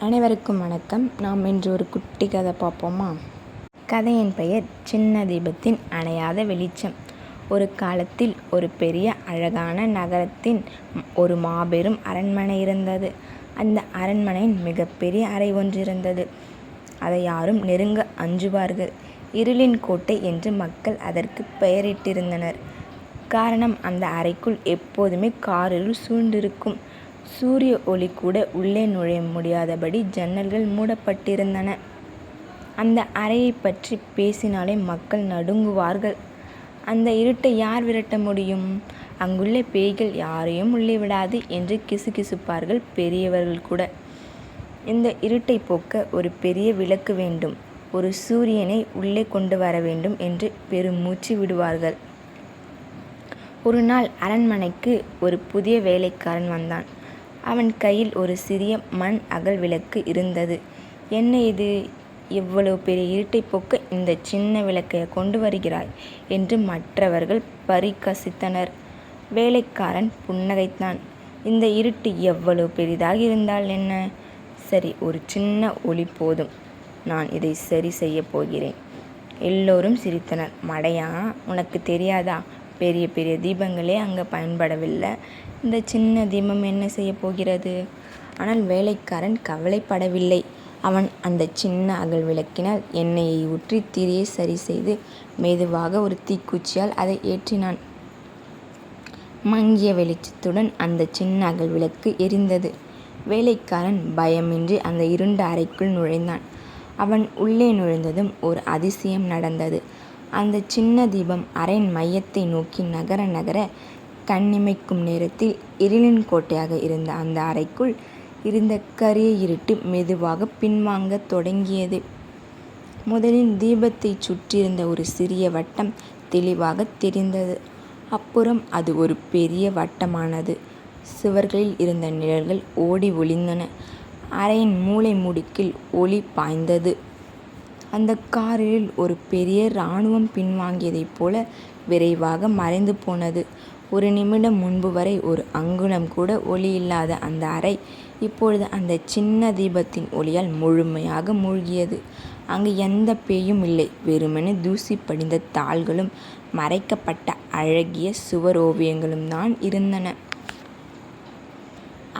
அனைவருக்கும் வணக்கம். நாம் இன்று ஒரு குட்டி கதை பார்ப்போமா? கதையின் பெயர் சின்ன தீபத்தின் அணையாத வெளிச்சம். ஒரு காலத்தில் ஒரு பெரிய அழகான நகரத்தின் ஒரு மாபெரும் அரண்மனை இருந்தது. அந்த அரண்மனையின் மிகப்பெரிய அறை ஒன்றிருந்தது. அதை யாரும் நெருங்க அஞ்சுவார்கள். இருளின் கோட்டை என்று மக்கள் அதற்கு பெயரிட்டிருந்தனர். காரணம், அந்த அறைக்குள் எப்போதுமே காரிருள் சூழ்ந்திருக்கும். சூரிய ஒளி கூட உள்ளே நுழைய முடியாதபடி ஜன்னல்கள் மூடப்பட்டிருந்தன. அந்த அறையை பற்றி பேசினாலே மக்கள் நடுங்குவார்கள். அந்த இருட்டை யார் விரட்ட முடியும்? அங்குள்ள பேய்கள் யாரையும் உள்ளே விடாது என்று கிசுகிசுப்பார்கள் பெரியவர்கள் கூட. இந்த இருட்டை போக்க ஒரு பெரிய விளக்கு வேண்டும், ஒரு சூரியனை உள்ளே கொண்டு வர வேண்டும் என்று பெருமூச்சு விடுவார்கள். ஒரு நாள் அரண்மனைக்கு ஒரு புதிய வேலைக்காரன் வந்தான். அவன் கையில் ஒரு சிறிய மண் அகல் விளக்கு இருந்தது. என்ன இது? இவ்வளவு பெரிய இருட்டை போக்க இந்த சின்ன விளக்கை கொண்டு வருகிறாய் என்று மற்றவர்கள் பரிகசித்தனர். வேலைக்காரன் புன்னகைத்தான். இந்த இருட்டு எவ்வளவு பெரிதாக இருந்தால் என்ன? சரி, ஒரு சின்ன ஒளி போதும். நான் இதை சரி செய்ய போகிறேன். எல்லோரும் சிரித்தனர். மடையா, உனக்கு தெரியாதா? பெரிய பெரிய தீபங்களே அங்கே பயன்படவில்லை. இந்த சின்ன தீபம் என்ன செய்ய போகிறது? ஆனால் வேலைக்காரன் கவலைப்படவில்லை. அவன் அந்த சின்ன அகல் விளக்கினால் எண்ணெயை ஊற்றி திரியை சரி செய்து மெதுவாக ஒரு தீக்குச்சியால் அதை ஏற்றினான். மங்கிய வெளிச்சத்துடன் அந்த சின்ன அகல் விளக்கு எரிந்தது. வேலைக்காரன் பயமின்றி அந்த இருண்ட அறைக்குள் நுழைந்தான். அவன் உள்ளே நுழைந்ததும் ஒரு அதிசயம் நடந்தது. அந்த சின்ன தீபம் அறையின் மையத்தை நோக்கி நகர நகர கண்ணிமைக்கும் நேரத்தில் இருளின் கோட்டையாக இருந்த அந்த அறைக்குள் இருந்த கரிய இருட்டு மெதுவாக பின்வாங்க தொடங்கியது. முதலில் தீபத்தை சுற்றியிருந்த ஒரு சிறிய வட்டம் தெளிவாக தெரிந்தது. அப்புறம் அது ஒரு பெரிய வட்டமானது. சுவர்களில் இருந்த நிழல்கள் ஓடி ஒளிந்தன. அறையின் மூலை முடுக்கில் ஒளி பாய்ந்தது. அந்த காரில் ஒரு பெரிய இராணுவம் பின்வாங்கியதைப் போல விரைவாக மறைந்து போனது. ஒரு நிமிடம் முன்பு வரை ஒரு அங்குலம் கூட ஒளி இல்லாத அந்த அறை இப்பொழுது அந்த சின்ன தீபத்தின் ஒளியால் முழுமையாக மூழ்கியது. அங்கு எந்த பேயும் இல்லை. வெறுமனே தூசி படிந்த தாள்களும் மறைக்கப்பட்ட அழகிய சுவர் ஓவியங்களும் தான் இருந்தன.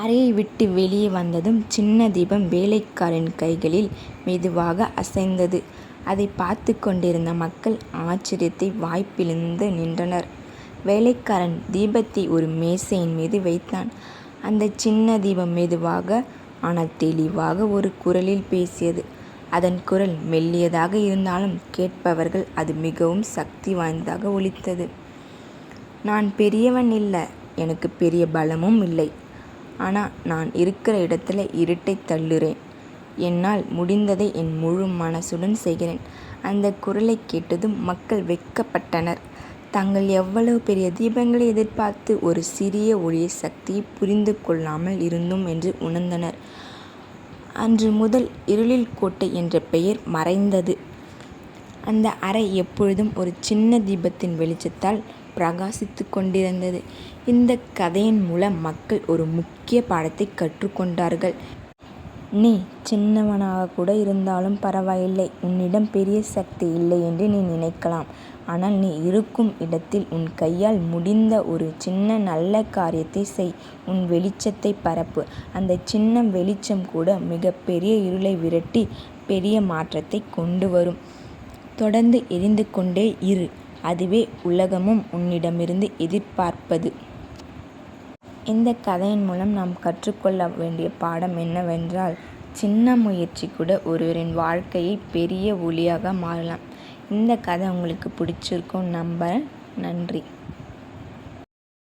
அறையை விட்டு வெளியே வந்ததும் சின்ன தீபம் வேலைக்காரன் கைகளில் மெதுவாக அசைந்தது. அதை பார்த்து கொண்டிருந்த மக்கள் ஆச்சரியத்தை வாய்ப்பிழந்து நின்றனர். வேலைக்காரன் தீபத்தை ஒரு மேசையின் மீது வைத்தான். அந்த சின்ன தீபம் மெதுவாக ஆனால் தெளிவாக ஒரு குரலில் பேசியது. அதன் குரல் மெல்லியதாக இருந்தாலும் கேட்பவர்கள் அது மிகவும் சக்தி வாய்ந்ததாக ஒலித்தது. நான் பெரியவன் இல்லை, எனக்கு பெரிய பலமும் இல்லை. ஆனால் நான் இருக்கிற இடத்துல இருட்டை தள்ளுறேன். என்னால் முடிந்ததை என் முழு மனசுடன் செய்கிறேன். அந்த குரலை கேட்டதும் மக்கள் வெட்கப்பட்டனர். தாங்கள் எவ்வளவு பெரிய தீபங்களை எதிர்பார்த்து ஒரு சிறிய ஒளிய சக்தியை புரிந்து கொள்ளாமல் இருந்தோம் என்று உணர்ந்தனர். அன்று முதல் இருளில் கோட்டை என்ற பெயர் மறைந்தது. அந்த அறை எப்பொழுதும் ஒரு சின்ன தீபத்தின் வெளிச்சத்தால் பிரகாசித்து கொண்டிருந்தது. இந்த கதையின் மூலம் மக்கள் ஒரு முக்கிய பாடத்தை கற்றுக்கொண்டார்கள். நீ சின்னவனாக கூட இருந்தாலும் பரவாயில்லை. உன்னிடம் பெரிய சக்தி இல்லை என்று நீ நினைக்கலாம். ஆனால் நீ இருக்கும் இடத்தில் உன் கையால் முடிந்த ஒரு சின்ன நல்ல காரியத்தை செய். உன் வெளிச்சத்தை பரப்பு. அந்த சின்ன வெளிச்சம் கூட மிகப்பெரிய இருளை விரட்டி பெரிய மாற்றத்தை கொண்டு வரும். தொடர்ந்து எரிந்து கொண்டே இரு. அதுவே உலகமும் உன்னிடமிருந்து எதிர்பார்ப்பது. இந்த கதையின் மூலம் நாம் கற்றுக்கொள்ள வேண்டிய பாடம் என்னவென்றால், சின்ன முயற்சி கூட ஒருவரின் வாழ்க்கையை பெரிய ஒளியாக மாறலாம். இந்த கதை உங்களுக்கு பிடிச்சிருக்கும் நம்புறேன். நன்றி.